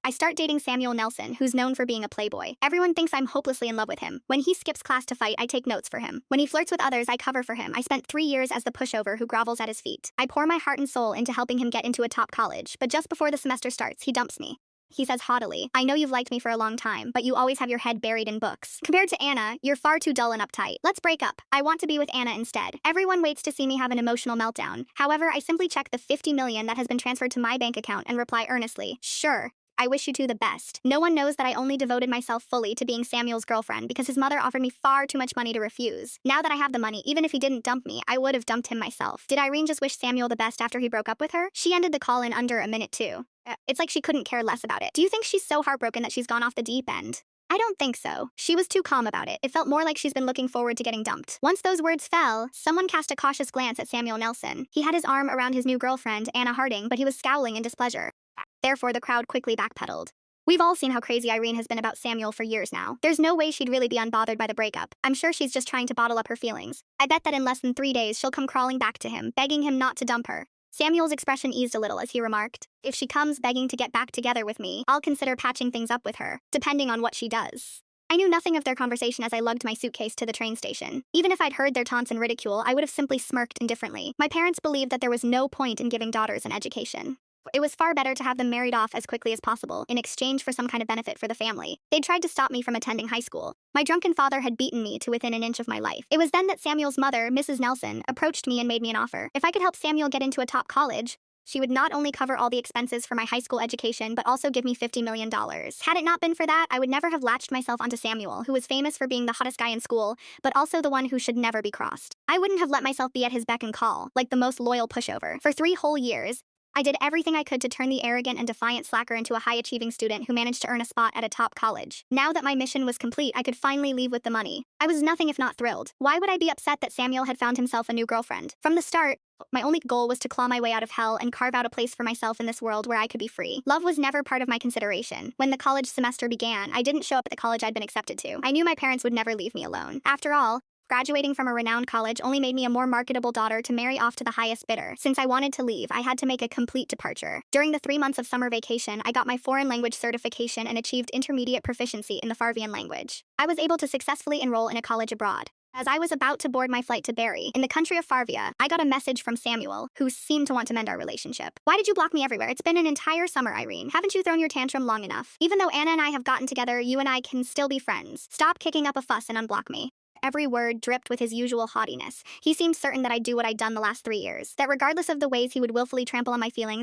I start dating Samuel Nelson, who's known for being a playboy. Everyone thinks I'm hopelessly in love with him. When he skips class to fight, I take notes for him. When he flirts with others, I cover for him. I spent 3 years as the pushover who grovels at his feet. I pour my heart and soul into helping him get into a top college, but just before the semester starts, he dumps me. He says haughtily, "I know you've liked me for a long time, but you always have your head buried in books. Compared to Anna, you're far too dull and uptight. Let's break up. I want to be with Anna instead." Everyone waits to see me have an emotional meltdown. However, I simply check the 50 million that has been transferred to my bank account and reply earnestly, "Sure. I wish you two the best." No one knows that I only devoted myself fully to being Samuel's girlfriend because his mother offered me far too much money to refuse. Now that I have the money, even if he didn't dump me, I would have dumped him myself. Did Irene just wish Samuel the best after he broke up with her? She ended the call in under a minute too. It's like she couldn't care less about it. Do you think she's so heartbroken that she's gone off the deep end? I don't think so. She was too calm about it. It felt more like she's been looking forward to getting dumped. Once those words fell, someone cast a cautious glance at Samuel Nelson. He had his arm around his new girlfriend, Anna Harding, but he was scowling in displeasure. Therefore, the crowd quickly backpedaled. We've all seen how crazy Irene has been about Samuel for years now. There's no way she'd really be unbothered by the breakup. I'm sure she's just trying to bottle up her feelings. I bet that in less than 3 days she'll come crawling back to him, begging him not to dump her. Samuel's expression eased a little as he remarked, "If she comes begging to get back together with me, I'll consider patching things up with her, depending on what she does." I knew nothing of their conversation as I lugged my suitcase to the train station. Even if I'd heard their taunts and ridicule, I would have simply smirked indifferently. My parents believed that there was no point in giving daughters an education. It was far better to have them married off as quickly as possible, in exchange for some kind of benefit for the family. They tried to stop me from attending high school. My drunken father had beaten me to within an inch of my life. It was then that Samuel's mother, Mrs. Nelson, approached me and made me an offer. If I could help Samuel get into a top college, she would not only cover all the expenses for my high school education, but also give me $50 million. Had it not been for that, I would never have latched myself onto Samuel, who was famous for being the hottest guy in school, but also the one who should never be crossed. I wouldn't have let myself be at his beck and call, like the most loyal pushover. For 3 whole years, I did everything I could to turn the arrogant and defiant slacker into a high-achieving student who managed to earn a spot at a top college. Now that my mission was complete, I could finally leave with the money. I was nothing if not thrilled. Why would I be upset that Samuel had found himself a new girlfriend? From the start, my only goal was to claw my way out of hell and carve out a place for myself in this world where I could be free. Love was never part of my consideration. When the college semester began, I didn't show up at the college I'd been accepted to. I knew my parents would never leave me alone. After all, graduating from a renowned college only made me a more marketable daughter to marry off to the highest bidder. Since I wanted to leave, I had to make a complete departure. During the 3 months of summer vacation, I got my foreign language certification and achieved intermediate proficiency in the Farvian language. I was able to successfully enroll in a college abroad. As I was about to board my flight to Bari, in the country of Farvia, I got a message from Samuel, who seemed to want to mend our relationship. "Why did you block me everywhere? It's been an entire summer, Irene. Haven't you thrown your tantrum long enough? Even though Anna and I have gotten together, you and I can still be friends. Stop kicking up a fuss and unblock me." Every word dripped with his usual haughtiness. He seemed certain that I'd do what I'd done the last 3 years, that regardless of the ways he would willfully trample on my feelings,